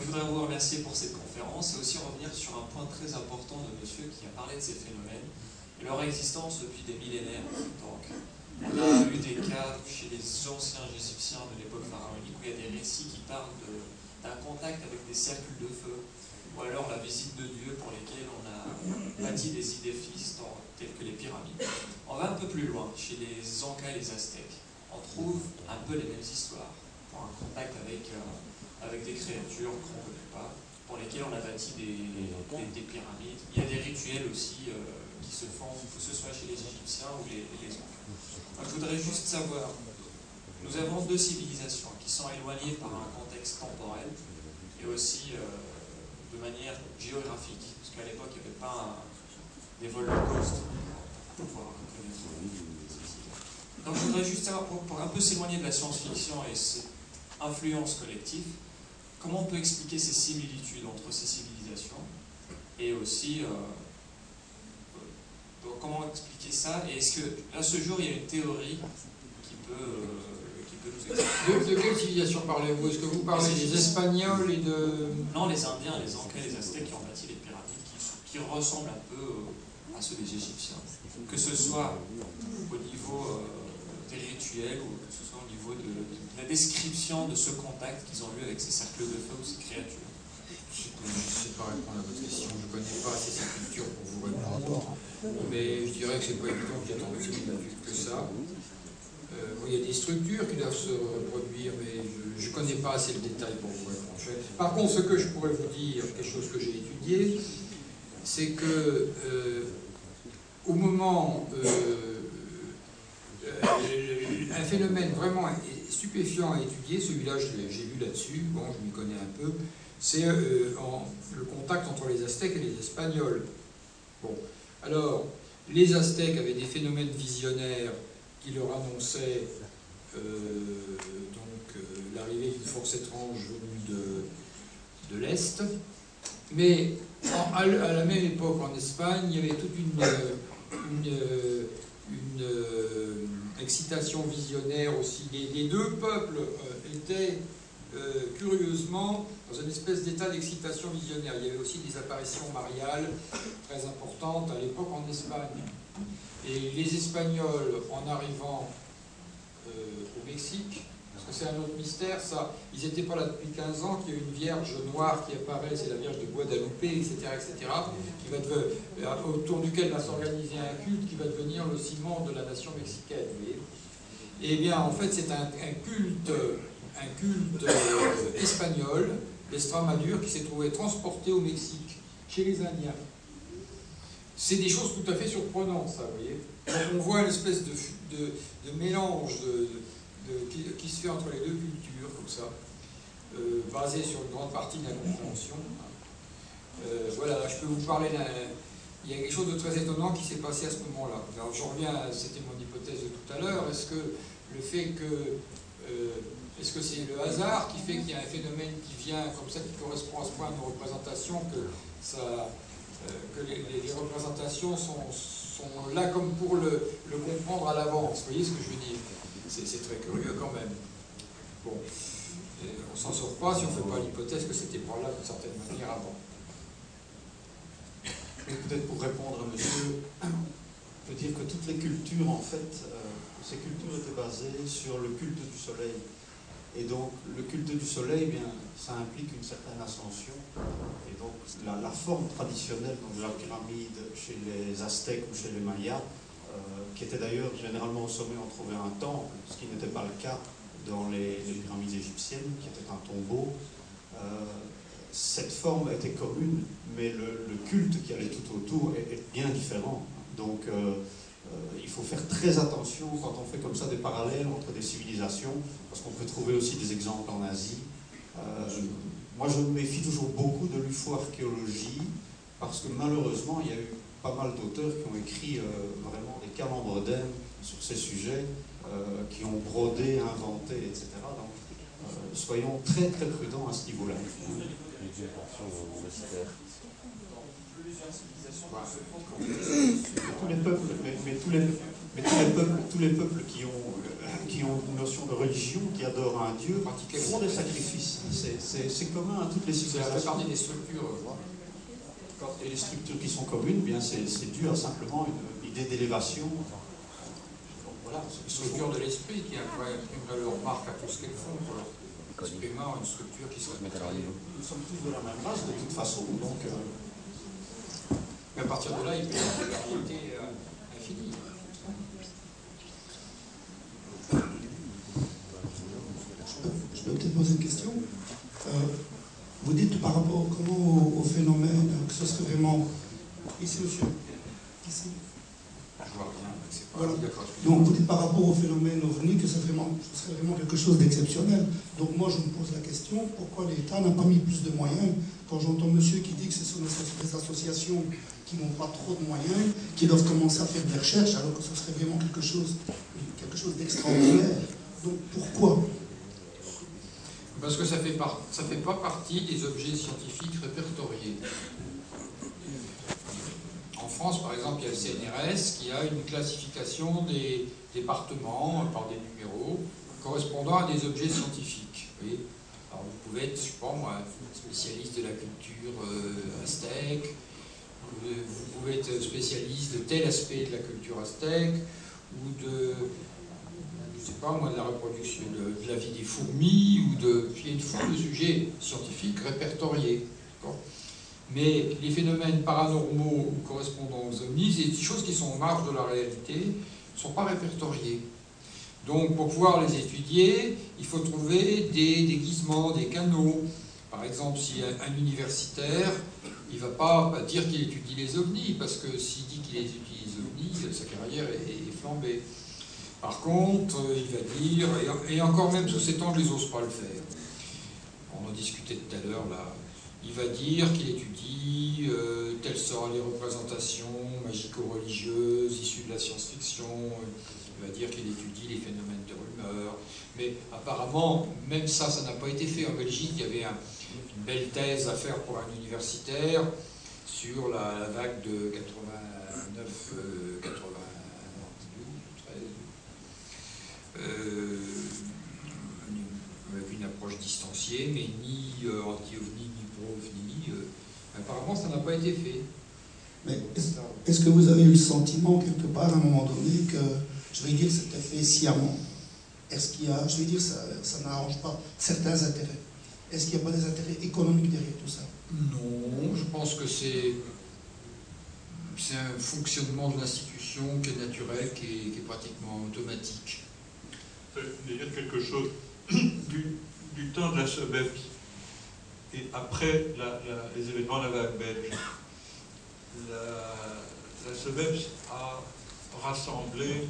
je voudrais vous remercier pour cette conférence et aussi revenir sur un point très important de monsieur qui a parlé de ces phénomènes et leur existence depuis des millénaires. Donc, on a eu des cas chez les anciens égyptiens de l'époque pharaonique où il y a des récits qui parlent d'un contact avec des cercles de feu, ou alors la visite de Dieu pour lesquels on a bâti des édifices tels que les pyramides. On va un peu plus loin, chez les Incas et les Aztèques. On trouve un peu les mêmes histoires, pour un contact avec des créatures qu'on ne connaît pas, pour lesquelles on a bâti des pyramides. Il y a des rituels aussi qui se font, que ce soit chez les Égyptiens ou les Incas. Donc, je voudrais juste savoir, nous avons deux civilisations qui sont éloignées par un contexte temporel et aussi de manière géographique, parce qu'à l'époque, il n'y avait pas des vols low cost pour pouvoir connaître ceci. Donc, je voudrais juste savoir, pour un peu s'éloigner de la science-fiction et cette influence collective, comment on peut expliquer ces similitudes entre ces civilisations et aussi comment expliquer ça, et est-ce qu'à ce jour il y a une théorie qui peut nous expliquer. De quelle civilisation parlez-vous? Est-ce que vous parlez des Espagnols et de... Non, les Indiens, les Incas, les Aztèques qui ont bâti les pyramides qui ressemblent un peu à ceux des Égyptiens, que ce soit au niveau des rituels ou que ce soit au niveau de la description de ce contact qu'ils ont eu avec ces cercles de feu ou ces créatures. Je ne sais pas répondre à votre question, je ne connais pas assez cette culture pour vous répondre, mais je dirais que c'est pas évident qu'il y ait tant de similitudes que ça. Il y a des structures qui doivent se reproduire, mais je ne connais pas assez le détail pour vous répondre. Par contre, ce que je pourrais vous dire, quelque chose que j'ai étudié, c'est que au moment un phénomène vraiment stupéfiant à étudier, celui-là j'ai lu là-dessus, bon, je m'y connais un peu, c'est le contact entre les Aztèques et les Espagnols. Bon, alors, les Aztèques avaient des phénomènes visionnaires qui leur annonçaient l'arrivée d'une force étrange venue de l'Est. Mais à la même époque, en Espagne, il y avait toute une excitation visionnaire aussi. Les deux peuples étaient curieusement dans une espèce d'état d'excitation visionnaire. Il y avait aussi des apparitions mariales très importantes à l'époque en Espagne. Et les Espagnols, en arrivant au Mexique, parce que c'est un autre mystère, ça, ils n'étaient pas là depuis 15 ans, qu'il y a une vierge noire qui apparaît, c'est la vierge de Guadalupe, etc., qui va autour duquel va s'organiser un culte qui va devenir le ciment de la nation mexicaine. Vous voyez. Et bien, en fait, c'est un culte espagnol, l'Estramadure, qui s'est trouvé transporté au Mexique, chez les Indiens. C'est des choses tout à fait surprenantes, ça, vous voyez. Donc on voit une espèce de mélange qui se fait entre les deux cultures, comme ça, basé sur une grande partie de la compréhension. Voilà, je peux vous parler il y a quelque chose de très étonnant qui s'est passé à ce moment-là. Alors je reviens, c'était mon hypothèse de tout à l'heure, est-ce que c'est le hasard qui fait qu'il y a un phénomène qui vient comme ça, qui correspond à ce point à nos représentations, que les représentations sont là comme pour le comprendre à l'avance. Vous voyez ce que je veux dire? C'est très curieux quand même. Bon, on s'en sort pas si on ne fait pas l'hypothèse que c'était par là d'une certaine manière avant. Et peut-être pour répondre à monsieur, on peut dire que toutes les cultures, en fait, ces cultures étaient basées sur le culte du soleil. Et donc, le culte du soleil, bien, ça implique une certaine ascension. Et donc, la forme traditionnelle donc, de la pyramide chez les Aztèques ou chez les Mayas, qui était d'ailleurs généralement au sommet, on trouvait un temple, ce qui n'était pas le cas dans les pyramides égyptiennes, qui était un tombeau. Cette forme était commune, mais le culte qui allait tout autour est bien différent. Donc, il faut faire très attention quand on fait comme ça des parallèles entre des civilisations, parce qu'on peut trouver aussi des exemples en Asie. Moi, je me méfie toujours beaucoup de l'ufo-archéologie, parce que malheureusement, il y a eu pas mal d'auteurs qui ont écrit vraiment des calembredèmes sur ces sujets, qui ont brodé, inventé, etc. Donc, soyons très très prudents à ce niveau-là. Tous les peuples, tous les peuples qui ont une notion de religion qui adore un dieu, font des sacrifices. C'est commun à toutes les civilisations. Ça fait partie des structures. Et les structures qui sont communes, bien c'est dû à simplement une idée d'élévation. Voilà, une structure de l'esprit qui imprime leur marque à tout ce qu'elles font, pour leur exprimant une structure qui soit matérielle. Nous sommes tous de la même race de toute façon, donc... Mais à partir de là, il peut y avoir une variété infinie. Je peux peut-être poser une question. Vous dites par rapport comment au phénomène que ce serait vraiment... Ici, monsieur. Ici. Je vois rien, c'est pas... Voilà. D'accord. Donc vous dites par rapport au phénomène OVNI que ce serait vraiment quelque chose d'exceptionnel. Donc moi je me pose la question, pourquoi l'État n'a pas mis plus de moyens? Quand j'entends monsieur qui dit que ce sont des associations qui n'ont pas trop de moyens, qui doivent commencer à faire des recherches, alors que ce serait vraiment quelque chose d'extraordinaire. Donc pourquoi? Parce que ça fait pas partie des objets scientifiques répertoriés. En France, par exemple, il y a le CNRS qui a une classification des départements par des numéros correspondant à des objets scientifiques. Oui. Alors vous pouvez être, je sais pas moi, spécialiste de la culture aztèque, vous pouvez être spécialiste de tel aspect de la culture aztèque, ou de, je sais pas moi, de la reproduction, de la vie des fourmis, il y a une foule de sujets scientifiques répertoriés. Mais les phénomènes paranormaux ou correspondant aux ovnis, c'est des choses qui sont en marge de la réalité, ne sont pas répertoriées. Donc pour pouvoir les étudier, il faut trouver des déguisements, des canaux. Par exemple, si un universitaire, il ne va pas dire qu'il étudie les ovnis, parce que s'il dit qu'il étudie les ovnis, sa carrière est flambée. Par contre, il va dire, et encore même sous cet angle, ils n'osent pas le faire. On en discutait tout à l'heure là. Il va dire qu'il étudie telles sont les représentations magico-religieuses issues de la science-fiction. Il va dire qu'il étudie les phénomènes de rumeur. Mais apparemment, même ça n'a pas été fait. En Belgique, il y avait une belle thèse à faire pour un universitaire sur la vague de 89, 92, 13. Avec une approche distanciée, mais ni anti-ovni, ni pro-ovni. Apparemment, ça n'a pas été fait. Mais est-ce que vous avez eu le sentiment, quelque part, à un moment donné, que, je vais dire, c'était fait sciemment? Est-ce qu'il y a, je vais dire, ça n'arrange pas certains intérêts? Est-ce qu'il n'y a pas des intérêts économiques derrière tout ça? Non, je pense que c'est un fonctionnement de l'institution qui est naturel, qui est pratiquement automatique. Je vais dire quelque chose. Du temps de la SOBEPS et après les événements de la vague belge, la SOBEPS a rassemblé,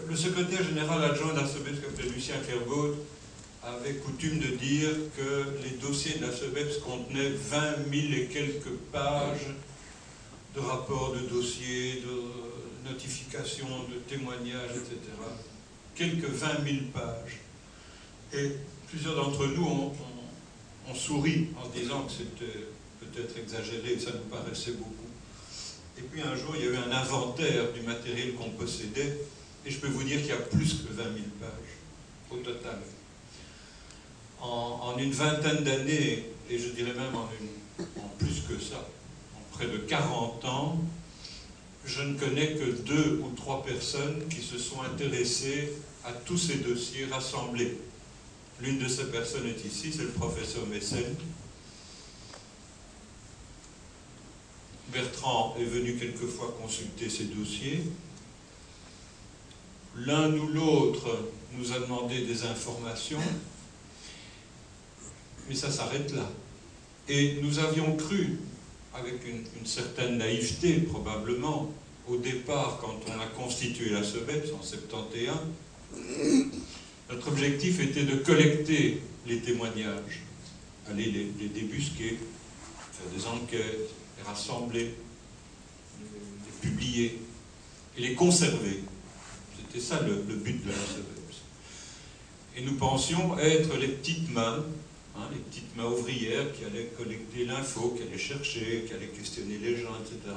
le secrétaire général adjoint de la SOBEPS, qui s'appelait Lucien Kerbaud, avait coutume de dire que les dossiers de la SOBEPS contenaient 20 000 et quelques pages de rapports, de dossiers, de notifications, de témoignages, etc. Quelques 20 000 pages. Et plusieurs d'entre nous ont souri en se disant que c'était peut-être exagéré, ça nous paraissait beaucoup. Et puis un jour, il y a eu un inventaire du matériel qu'on possédait, et je peux vous dire qu'il y a plus que 20 000 pages au total. En une vingtaine d'années, et je dirais même en plus que ça, en près de 40 ans, je ne connais que 2 ou 3 personnes qui se sont intéressées à tous ces dossiers rassemblés. L'une de ces personnes est ici, c'est le professeur Messen. Bertrand est venu quelquefois consulter ces dossiers. L'un ou l'autre nous a demandé des informations, mais ça s'arrête là. Et nous avions cru, avec une certaine naïveté probablement, au départ, quand on a constitué la SOBEPS en 71, notre objectif était de collecter les témoignages, aller les débusquer, faire des enquêtes, les rassembler, les publier et les conserver. C'était ça le but de la SOBEPS. Et nous pensions être les petites mains, les petites mains ouvrières qui allaient collecter l'info, qui allaient chercher, qui allaient questionner les gens, etc.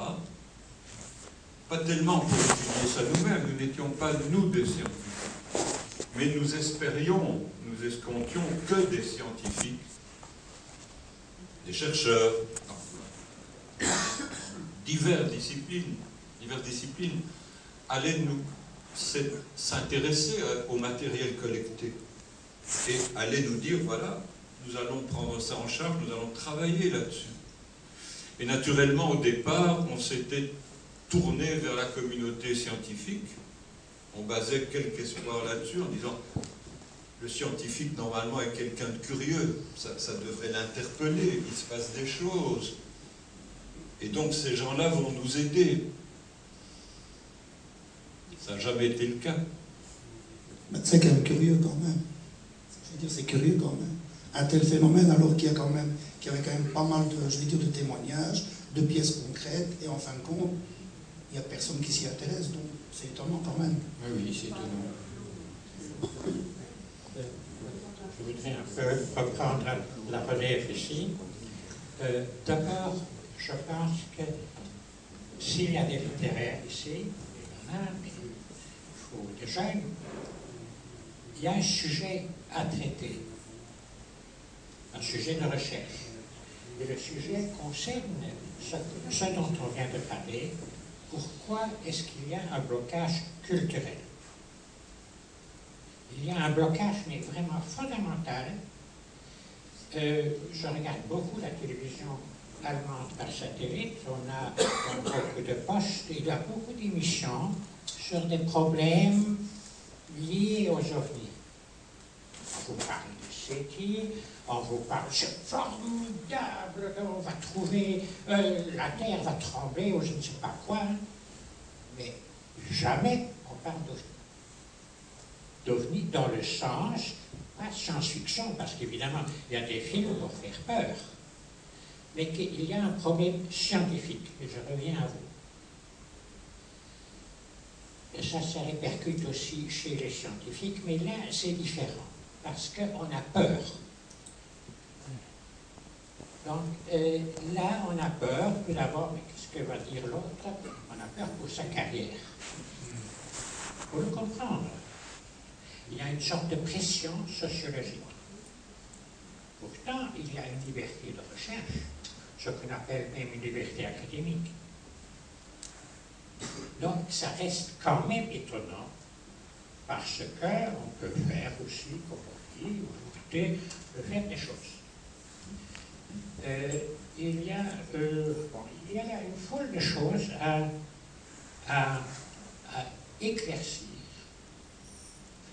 Pas tellement pour étudier ça nous-mêmes, nous n'étions pas nous des scientifiques. mais nous espérions, nous escomptions que des scientifiques, des chercheurs, diverses disciplines allaient nous s'intéresser au matériel collecté et allaient nous dire, voilà, nous allons prendre ça en charge, nous allons travailler là-dessus. Et naturellement, au départ, on s'était tourné vers la communauté scientifique. On basait quelques espoirs là-dessus en disant le scientifique, normalement, est quelqu'un de curieux. Ça devrait l'interpeller, il se passe des choses. Et donc, ces gens-là vont nous aider. Ça n'a jamais été le cas. Mais c'est quand même curieux, quand même. Je veux dire, c'est curieux, quand même. Un tel phénomène, alors qu'il y avait quand même pas mal de, je vais dire, de témoignages, de pièces concrètes, et en fin de compte, il n'y a personne qui s'y intéresse, donc c'est étonnant quand même. Oui, c'est étonnant. Je voudrais un peu reprendre la relève ici. D'abord, je pense que s'il y a des littéraires ici, il y en a, mais il faut des jeunes, il y a un sujet à traiter, un sujet de recherche. Et le sujet concerne ce dont on vient de parler. Pourquoi est-ce qu'il y a un blocage culturel? Il y a un blocage, mais vraiment fondamental. Je regarde beaucoup la télévision allemande par satellite. On a beaucoup de postes. Il y a beaucoup d'émissions sur des problèmes liés aux ovnis. On vous parle de SETI, on vous parle, c'est formidable, on va trouver, la Terre va trembler ou je ne sais pas quoi. Mais jamais on parle d'OVNI dans le sens, pas science-fiction, parce qu'évidemment, il y a des films pour faire peur, mais qu'il y a un problème scientifique, et je reviens à vous. Et ça répercute aussi chez les scientifiques, mais là, c'est différent, parce qu'on a peur. Donc, là, on a peur, tout d'abord, mais qu'est-ce que va dire l'autre? On a peur pour sa carrière. Il faut le comprendre. Il y a une sorte de pression sociologique. Pourtant, il y a une liberté de recherche, ce qu'on appelle même une liberté académique. Donc, ça reste quand même étonnant, parce qu'on peut faire aussi, comme on dit, ou écouter, on peut faire des choses. Il y a une foule de choses à éclaircir.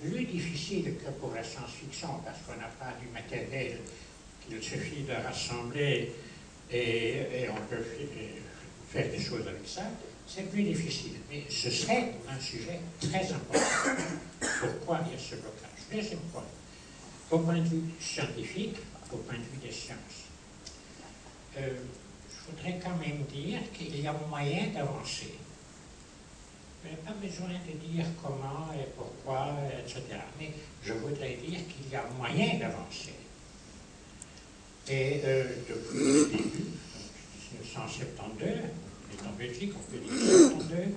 Plus difficile que pour la science-fiction, parce qu'on n'a pas du matériel qu'il suffit de rassembler et on peut faire des choses avec ça. C'est plus difficile, mais ce serait un sujet très important. Pourquoi il y a ce blocage? Deuxième point, au point de vue scientifique, au point de vue des sciences. Je voudrais quand même dire qu'il y a moyen d'avancer. Je n'ai pas besoin de dire comment et pourquoi, etc. Mais je voudrais dire qu'il y a moyen d'avancer. Et depuis le début, 1972, on est en Belgique, on peut dire 1972,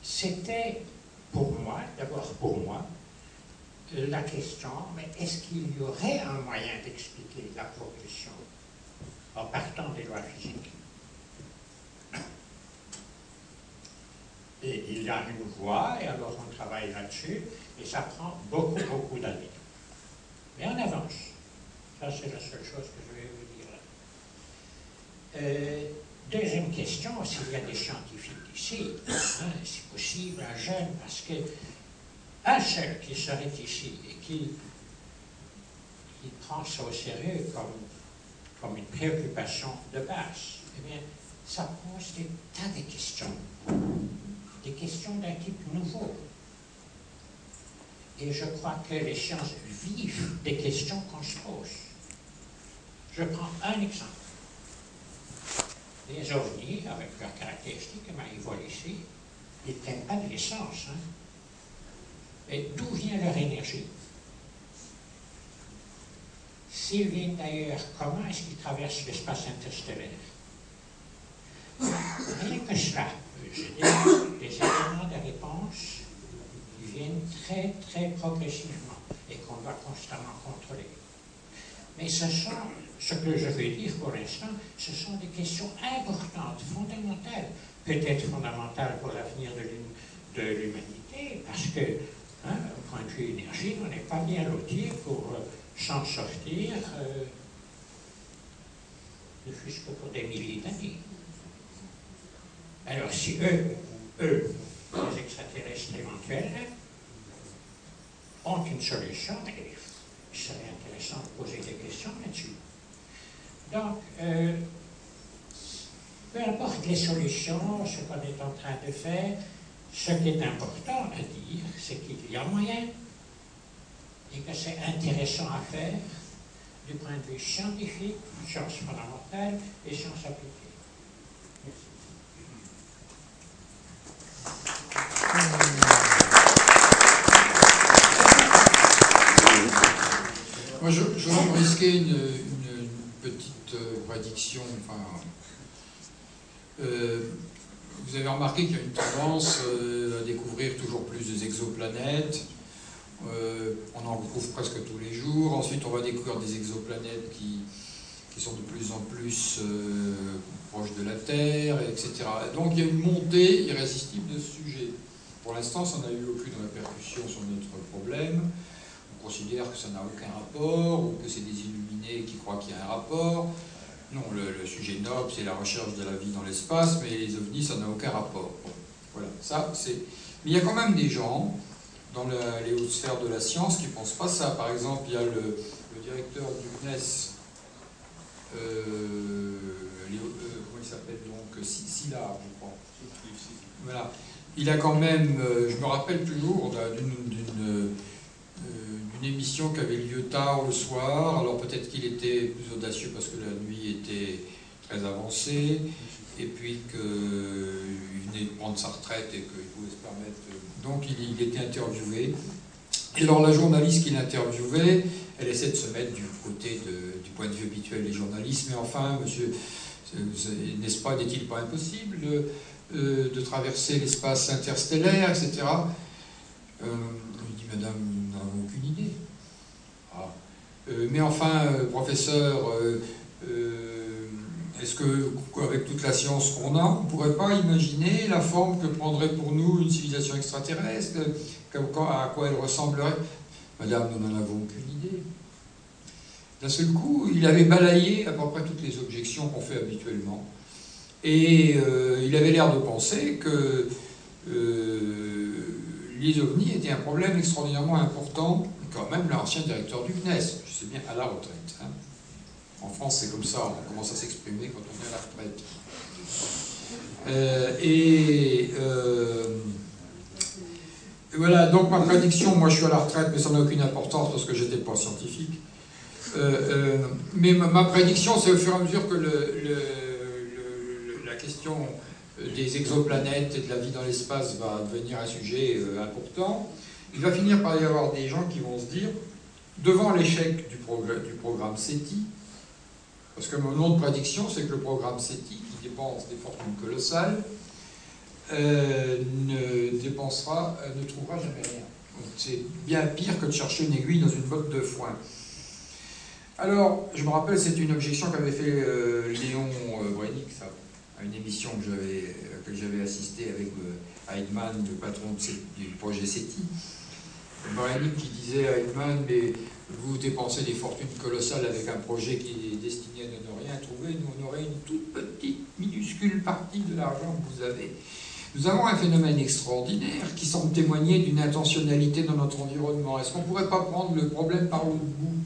c'était pour moi, d'abord pour moi, la question, mais est-ce qu'il y aurait un moyen d'expliquer la progression en partant des lois physiques? Et il y a une voie, et alors on travaille là-dessus, et ça prend beaucoup, beaucoup d'années. Mais on avance. Ça, c'est la seule chose que je vais vous dire là. Deuxième question, s'il y a des scientifiques ici, hein, c'est possible, un jeune, parce que un seul qui serait ici et qui prend ça au sérieux comme une préoccupation de base, eh bien, ça pose des tas de questions. Des questions d'un type nouveau. Et je crois que les sciences vivent des questions qu'on se pose. Je prends un exemple. Les ovnis, avec leurs caractéristiques, ils volent ici, ils ne prennent pas de l'essence. Hein. Mais d'où vient leur énergie? S'ils viennent d'ailleurs, comment est-ce qu'ils traversent l'espace interstellaire? Rien que cela. J'ai des éléments de réponse très, très progressivement et qu'on doit constamment contrôler. Mais ce que je veux dire pour l'instant, ce sont des questions importantes, fondamentales, peut-être fondamentales pour l'avenir de l'humanité, parce que, au point de vue énergie, on n'est pas bien lotis pour s'en sortir, ne fût-ce que pour des milliers d'années. Alors, si eux, les extraterrestres éventuels, ont une solution, il serait intéressant de poser des questions là-dessus. Donc, peu importe les solutions, ce qu'on est en train de faire, ce qui est important à dire, c'est qu'il y a moyen et que c'est intéressant à faire du point de vue scientifique, sciences fondamentales et sciences appliquées. Moi, je vais me risquer une petite prédiction. Enfin, vous avez remarqué qu'il y a une tendance à découvrir toujours plus des exoplanètes. On en retrouve presque tous les jours. Ensuite, on va découvrir des exoplanètes qui sont de plus en plus proches de la Terre, etc. Donc, il y a une montée irrésistible de ce sujet. Pour l'instant, ça n'a eu aucune répercussion sur notre problème. On considère que ça n'a aucun rapport, ou que c'est des illuminés qui croient qu'il y a un rapport. Non, le sujet noble, c'est la recherche de la vie dans l'espace, mais les ovnis, ça n'a aucun rapport. Bon, voilà, ça, c'est... Mais il y a quand même des gens, dans les hautes sphères de la science, qui ne pensent pas ça. Par exemple, il y a le directeur du CNES, comment il s'appelle donc, Szilard, je crois. Voilà. Il a quand même, je me rappelle toujours d'une émission qui avait lieu tard le soir. Alors peut-être qu'il était plus audacieux parce que la nuit était très avancée, et puis qu'il venait de prendre sa retraite et qu'il pouvait se permettre. Donc il était interviewé. Et alors la journaliste qui l'interviewait, elle essaie de se mettre du côté du point de vue habituel des journalistes. Mais enfin, monsieur, n'est-ce pas, n'est-il pas impossible de traverser l'espace interstellaire, etc. Je dis, madame, nous n'avons aucune idée. Ah. Mais enfin, professeur, est-ce qu'avec toute la science qu'on a, on ne pourrait pas imaginer la forme que prendrait pour nous une civilisation extraterrestre, à quoi elle ressemblerait? Madame, nous n'en avons aucune idée. D'un seul coup, il avait balayé à peu près toutes les objections qu'on fait habituellement. Et il avait l'air de penser que les ovnis étaient un problème extraordinairement important, quand même l'ancien directeur du CNES, je sais bien, à la retraite. Hein. En France, c'est comme ça, on commence à s'exprimer quand on est à la retraite. Voilà, donc ma prédiction, moi je suis à la retraite, mais ça n'a aucune importance parce que je n'étais pas scientifique. Mais ma prédiction, c'est au fur et à mesure que la question des exoplanètes et de la vie dans l'espace va devenir un sujet important, il va finir par y avoir des gens qui vont se dire, devant l'échec du programme SETI, parce que mon autre prédiction, c'est que le programme SETI, qui dépense des fortunes colossales, ne trouvera jamais rien. C'est bien pire que de chercher une aiguille dans une botte de foin. Alors, je me rappelle, c'est une objection qu'avait fait Léon Brenick, à une émission que j'avais assisté avec Heidmann, le patron du projet SETI. Brenick qui disait à Heidmann, mais vous dépensez des fortunes colossales avec un projet qui est destiné à ne rien trouver, nous on aurait une toute petite, minuscule partie de l'argent que vous avez. Nous avons un phénomène extraordinaire qui semble témoigner d'une intentionnalité dans notre environnement. Est-ce qu'on ne pourrait pas prendre le problème par l'autre bout?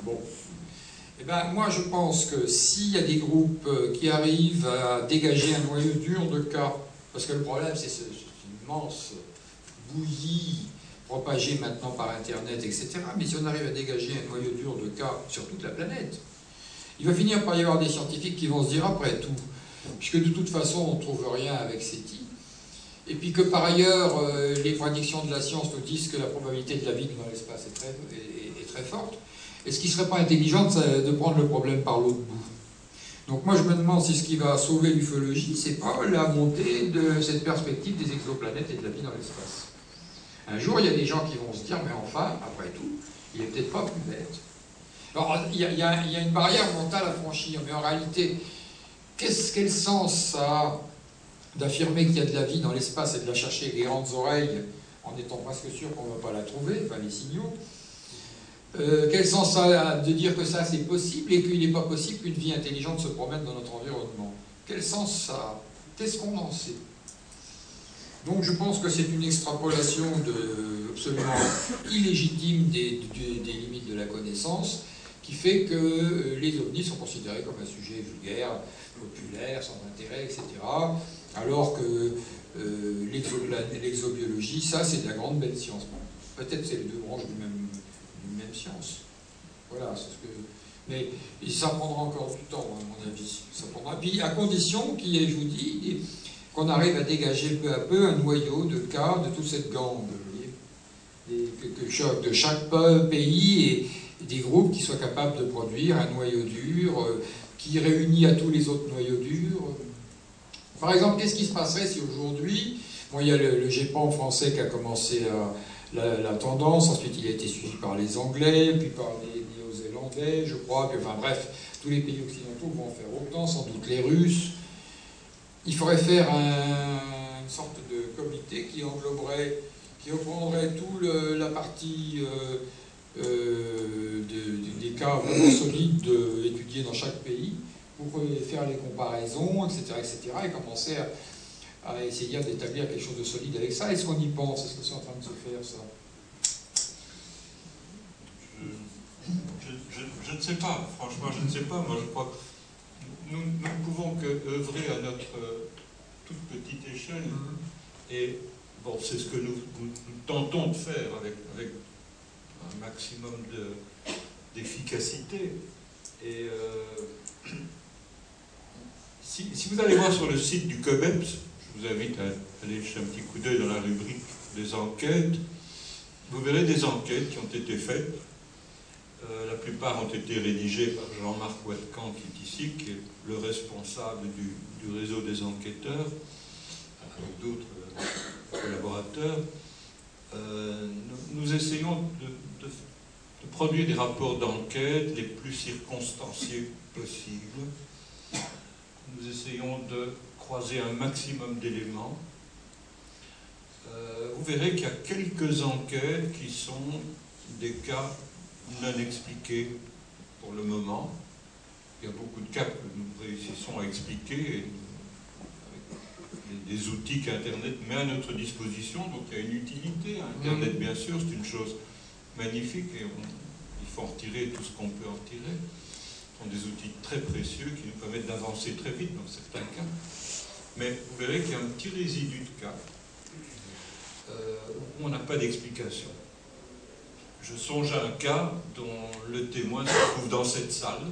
Bon. Eh bien, moi je pense que s'il y a des groupes qui arrivent à dégager un noyau dur de cas, parce que le problème c'est cette immense bouillie propagée maintenant par Internet, etc. Mais si on arrive à dégager un noyau dur de cas sur toute la planète, il va finir par y avoir des scientifiques qui vont se dire après tout, puisque de toute façon on ne trouve rien avec SETI, et puis que par ailleurs les prédictions de la science nous disent que la probabilité de la vie dans l'espace est très forte, est-ce qu'il ne serait pas intelligent de prendre le problème par l'autre bout? Donc moi je me demande si ce qui va sauver l'ufologie, c'est pas la montée de cette perspective des exoplanètes et de la vie dans l'espace. Un jour, il y a des gens qui vont se dire, mais enfin, après tout, il n'est peut-être pas plus bête. Alors, il y a une barrière mentale à franchir, mais en réalité, quel sens ça a d'affirmer qu'il y a de la vie dans l'espace et de la chercher avec des grandes oreilles, en étant presque sûr qu'on ne va pas la trouver, enfin les signaux. Quel sens ça a de dire que ça c'est possible et qu'il n'est pas possible qu'une vie intelligente se promène dans notre environnement? Quel sens ça a? Qu'est-ce qu'on en sait? Donc je pense que c'est une extrapolation absolument illégitime des limites de la connaissance qui fait que les ovnis sont considérés comme un sujet vulgaire, populaire, sans intérêt, etc. Alors que l'exobiologie, ça c'est de la grande belle science. Bon, peut-être c'est les deux branches d'une même science. Voilà, c'est ce que... Mais ça prendra encore du temps, à mon avis. Ça prendra... Puis à condition qu'il y ait, je vous dis, qu'on arrive à dégager peu à peu un noyau de cas de toute cette gangue. De chaque pays et des groupes qui soient capables de produire un noyau dur qui réunit à tous les autres noyaux durs. Par exemple, qu'est-ce qui se passerait si aujourd'hui, bon, il y a le GEPAN français qui a commencé la tendance, ensuite il a été suivi par les Anglais, puis par les Néo-Zélandais, je crois, puis, enfin bref, tous les pays occidentaux vont en faire autant, sans doute les Russes. Il faudrait faire une sorte de comité qui engloberait, qui reprendrait toute la partie des cas vraiment solides étudiés dans chaque pays, pour faire les comparaisons, etc., et commencer à essayer d'établir quelque chose de solide avec ça. Est-ce qu'on y pense? Est-ce que c'est en train de se faire, ça? Je ne sais pas, franchement, je ne sais pas. Moi, je crois que nous ne pouvons qu'œuvrer à notre toute petite échelle. Et bon, c'est ce que nous tentons de faire avec un maximum d'efficacité. Et si vous allez voir sur le site du COBEPS, je vous invite à aller jeter un petit coup d'œil dans la rubrique des enquêtes, vous verrez des enquêtes qui ont été faites. La plupart ont été rédigées par Jean-Marc Watkan, qui est ici, qui est le responsable du réseau des enquêteurs, avec d'autres collaborateurs. Nous essayons de produire des rapports d'enquête les plus circonstanciés possibles. Nous essayons de croiser un maximum d'éléments. Vous verrez qu'il y a quelques enquêtes qui sont des cas non expliqués pour le moment. Il y a beaucoup de cas que nous réussissons à expliquer avec des outils qu'Internet met à notre disposition. Donc il y a une utilité. Internet, bien sûr, c'est une chose magnifique et il faut en retirer tout ce qu'on peut en tirer. Ce sont des outils très précieux qui nous permettent d'avancer très vite dans certains cas. Mais vous verrez qu'il y a un petit résidu de cas où on n'a pas d'explication. Je songe à un cas dont le témoin se trouve dans cette salle.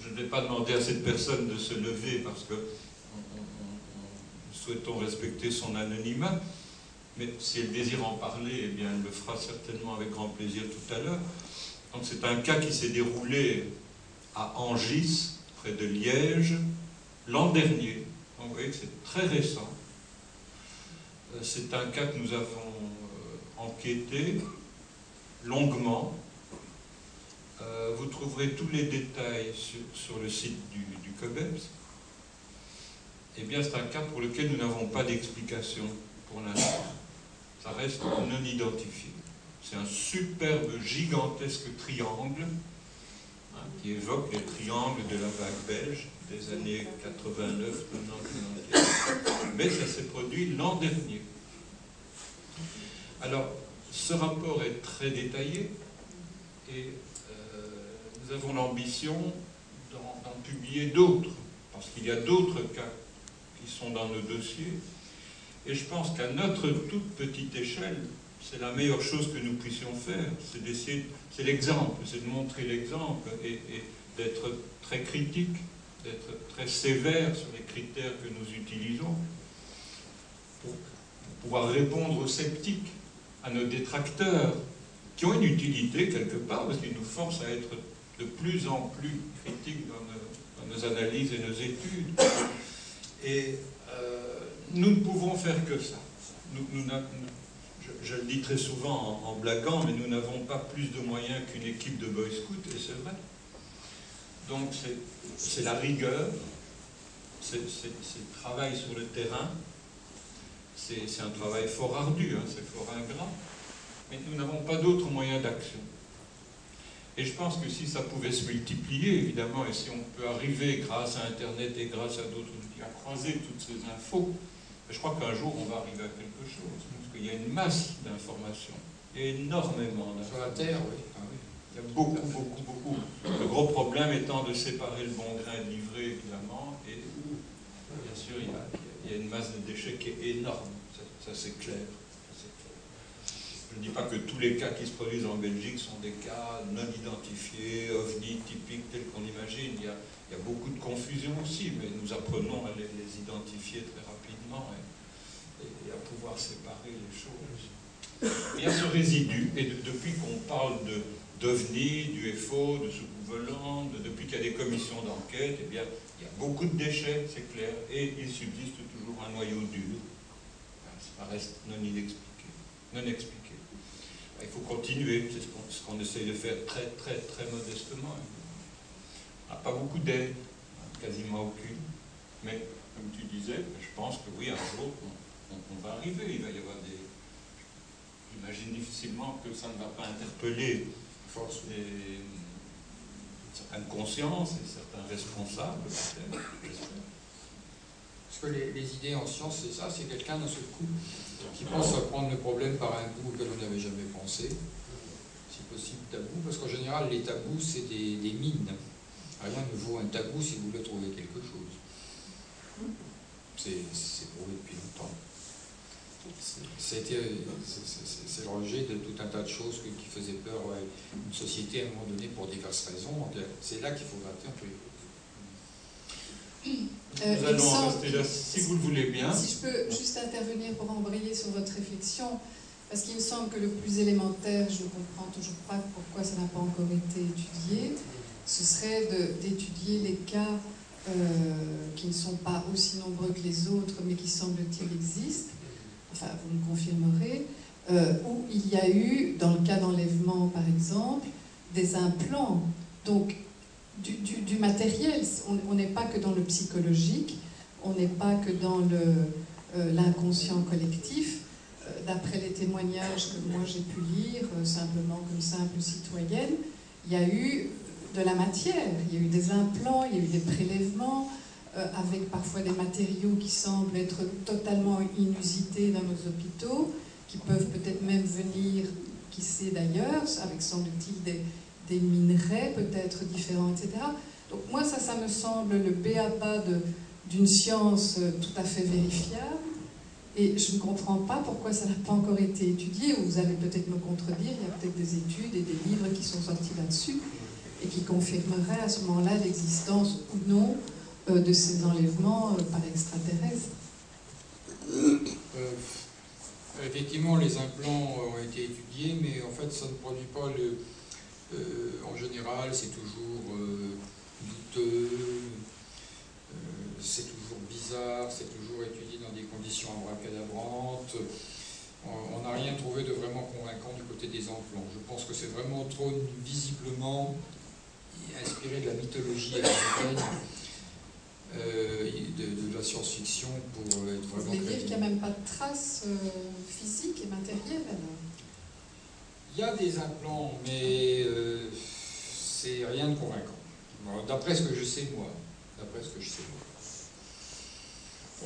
Je ne vais pas demander à cette personne de se lever parce que nous souhaitons respecter son anonymat, mais si elle désire en parler, eh bien, elle le fera certainement avec grand plaisir tout à l'heure. Donc c'est un cas qui s'est déroulé à Angis, près de Liège, l'an dernier. Donc vous voyez que c'est très récent. C'est un cas que nous avons enquêté longuement. Vous trouverez tous les détails sur le site du COBEPS. Eh bien, c'est un cas pour lequel nous n'avons pas d'explication pour l'instant. Ça reste non identifié. C'est un superbe, gigantesque triangle qui évoque les triangles de la vague belge des années 89, 90, 91. Mais ça s'est produit l'an dernier. Alors, ce rapport est très détaillé et nous avons l'ambition d'en publier d'autres, parce qu'il y a d'autres cas qui sont dans nos dossiers. Et je pense qu'à notre toute petite échelle, c'est la meilleure chose que nous puissions faire, c'est d'essayer, c'est l'exemple, c'est de montrer l'exemple et d'être très critique, d'être très sévère sur les critères que nous utilisons pour pouvoir répondre aux sceptiques, à nos détracteurs, qui ont une utilité quelque part, parce qu'ils nous forcent à être de plus en plus critiques dans nos analyses et nos études. Et nous ne pouvons faire que ça. je le dis très souvent en blaguant, mais nous n'avons pas plus de moyens qu'une équipe de Boy Scouts, et c'est vrai. Donc c'est la rigueur, c'est le travail sur le terrain, c'est un travail fort ardu, hein, c'est fort ingrat, mais nous n'avons pas d'autres moyens d'action. Et je pense que si ça pouvait se multiplier, évidemment, et si on peut arriver grâce à Internet et grâce à d'autres outils à croiser toutes ces infos, je crois qu'un jour on va arriver à quelque chose, parce qu'il y a une masse d'informations, il y a énormément d'informations. Sur la Terre, oui. Ah, oui. Il y a beaucoup, beaucoup, beaucoup. Le gros problème étant de séparer le bon grain de l'ivraie, évidemment, et bien sûr, il y a une masse de déchets qui est énorme, ça c'est clair. Je ne dis pas que tous les cas qui se produisent en Belgique sont des cas non identifiés, ovnis, typiques, tels qu'on imagine. Il y a beaucoup de confusion aussi, mais nous apprenons à les identifier très rapidement et à pouvoir séparer les choses. Il y a ce résidu, et depuis qu'on parle d'OVNI, d'UFO, de soucoupes volantes, depuis qu'il y a des commissions d'enquête, eh bien, il y a beaucoup de déchets, c'est clair, et il subsiste toujours un noyau dur. Ça reste non expliqué. Il faut continuer, c'est ce qu'on essaye de faire très, très, très modestement. On n'a pas beaucoup d'aide, quasiment aucune, mais comme tu disais, je pense que oui, un jour, on va arriver, il va y avoir des... J'imagine difficilement que ça ne va pas interpeller certaines consciences et certains responsables, peut-être, j'espère. Parce que les idées en science, c'est ça, c'est quelqu'un d'un seul coup qui pense à prendre le problème par un bout auquel on n'avait jamais pensé, si possible tabou, parce qu'en général les tabous c'est des mines. Rien ne vaut un tabou si vous voulez trouver quelque chose. C'est prouvé depuis longtemps. C'est le rejet de tout un tas de choses qui faisaient peur à une société à un moment donné pour diverses raisons. C'est là qu'il faut gratter un peu les choses. Nous allons en rester là, si vous le voulez bien. Si je peux juste intervenir pour embrayer sur votre réflexion, parce qu'il me semble que le plus élémentaire, je ne comprends toujours pas pourquoi ça n'a pas encore été étudié, ce serait d'étudier les cas qui ne sont pas aussi nombreux que les autres, mais qui semble-t-il existent, enfin vous me confirmerez, où il y a eu, dans le cas d'enlèvement par exemple, des implants, donc du matériel. On n'est pas que dans le psychologique, on n'est pas que dans l'inconscient collectif. D'après les témoignages que moi j'ai pu lire, simplement comme simple citoyenne, il y a eu de la matière, il y a eu des implants, il y a eu des prélèvements, avec parfois des matériaux qui semblent être totalement inusités dans nos hôpitaux, qui peuvent peut-être même venir, qui sait d'ailleurs, avec semble-t-il des minerais peut-être différents, etc. Donc moi ça me semble le b.a.-ba d'une science tout à fait vérifiable, et je ne comprends pas pourquoi ça n'a pas encore été étudié, ou vous allez peut-être me contredire, il y a peut-être des études et des livres qui sont sortis là-dessus, et qui confirmeraient à ce moment-là l'existence ou non de ces enlèvements par extraterrestres. Effectivement, les implants ont été étudiés, mais en fait ça ne produit pas en général, c'est toujours douteux, c'est toujours bizarre, c'est toujours étudié dans des conditions abracadabrantes. On n'a rien trouvé de vraiment convaincant du côté des implants. Je pense que c'est vraiment trop visiblement inspiré de la mythologie américaine, de la science-fiction pour être vraiment... Vous voulez dire qu'il n'y a même pas de traces physiques et matérielles alors? Il y a des implants, mais c'est rien de convaincant. D'après ce que je sais, moi.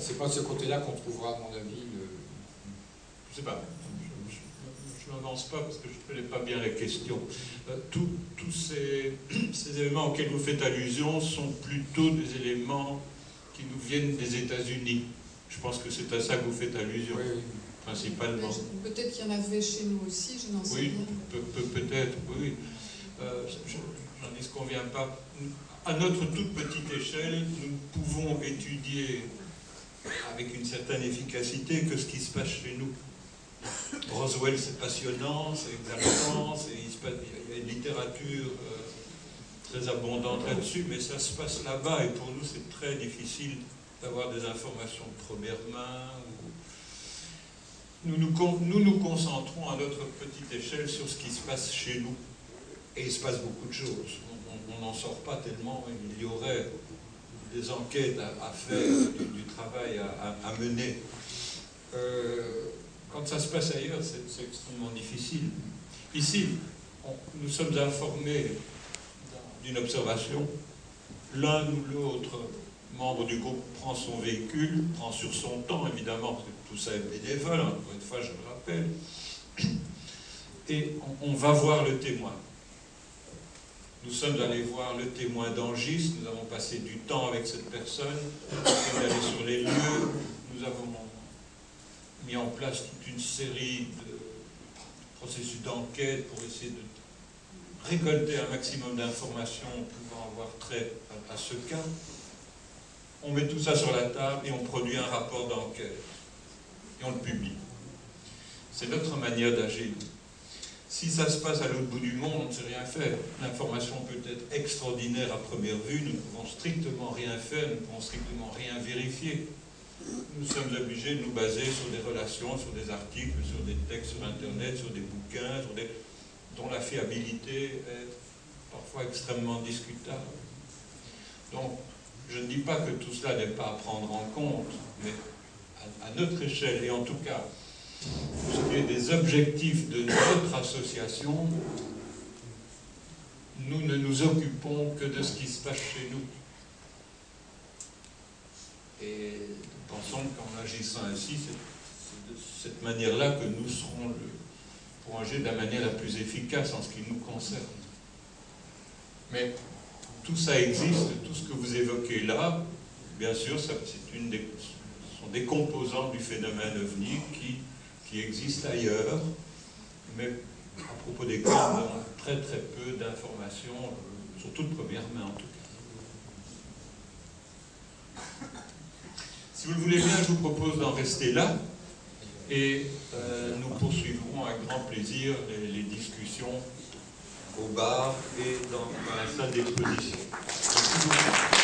C'est pas de ce côté-là qu'on trouvera, à mon avis, Je sais pas. Je n'avance pas parce que je ne connais pas bien la question. Tous ces éléments auxquels vous faites allusion sont plutôt des éléments qui nous viennent des États-Unis. Je pense que c'est à ça que vous faites allusion, oui. Principalement. Peut-être qu'il y en avait chez nous aussi, je n'en sais rien. Oui, peut-être, oui. J'en dis ce qu'on ne vient pas. À notre toute petite échelle, nous pouvons étudier avec une certaine efficacité que ce qui se passe chez nous. Roswell, c'est passionnant, c'est exaltant, il y a une littérature très abondante là-dessus, mais ça se passe là-bas, et pour nous, c'est très difficile d'avoir des informations de première main. nous nous concentrons à notre petite échelle sur ce qui se passe chez nous. Et il se passe beaucoup de choses. On n'en sort pas tellement. Il y aurait des enquêtes à faire, du travail à mener. Quand ça se passe ailleurs, c'est extrêmement difficile. Ici, nous sommes informés d'une observation. L'un ou l'autre membre du groupe prend son véhicule, prend sur son temps, évidemment, parce que tout ça est bénévole, encore une fois, je le rappelle, et on va voir le témoin. Nous sommes allés voir le témoin d'Angis, nous avons passé du temps avec cette personne, nous sommes allés sur les lieux, nous avons mis en place toute une série de processus d'enquête pour essayer de récolter un maximum d'informations pouvant avoir trait à ce cas. On met tout ça sur la table et on produit un rapport d'enquête. Et on le publie. C'est notre manière d'agir. Si ça se passe à l'autre bout du monde, on ne sait rien faire. L'information peut être extraordinaire à première vue, nous ne pouvons strictement rien faire, nous ne pouvons strictement rien vérifier. Nous sommes obligés de nous baser sur des relations, sur des articles, sur des textes sur Internet, sur des bouquins, dont la fiabilité est parfois extrêmement discutable. Donc, je ne dis pas que tout cela n'est pas à prendre en compte, mais à notre échelle, et en tout cas, pour ce qui est des objectifs de notre association, nous ne nous occupons que de ce qui se passe chez nous. Et nous pensons qu'en agissant ainsi, c'est de cette manière-là que nous serons pour agir de la manière la plus efficace en ce qui nous concerne. Mais tout ça existe, tout ce que vous évoquez là, bien sûr, ce sont des composants du phénomène OVNI qui existent ailleurs, mais à propos desquels nous avons très très peu d'informations, surtout de première main en tout cas. Si vous le voulez bien, je vous propose d'en rester là, et nous poursuivrons avec grand plaisir les discussions au bar et dans la salle d'exposition. Merci beaucoup.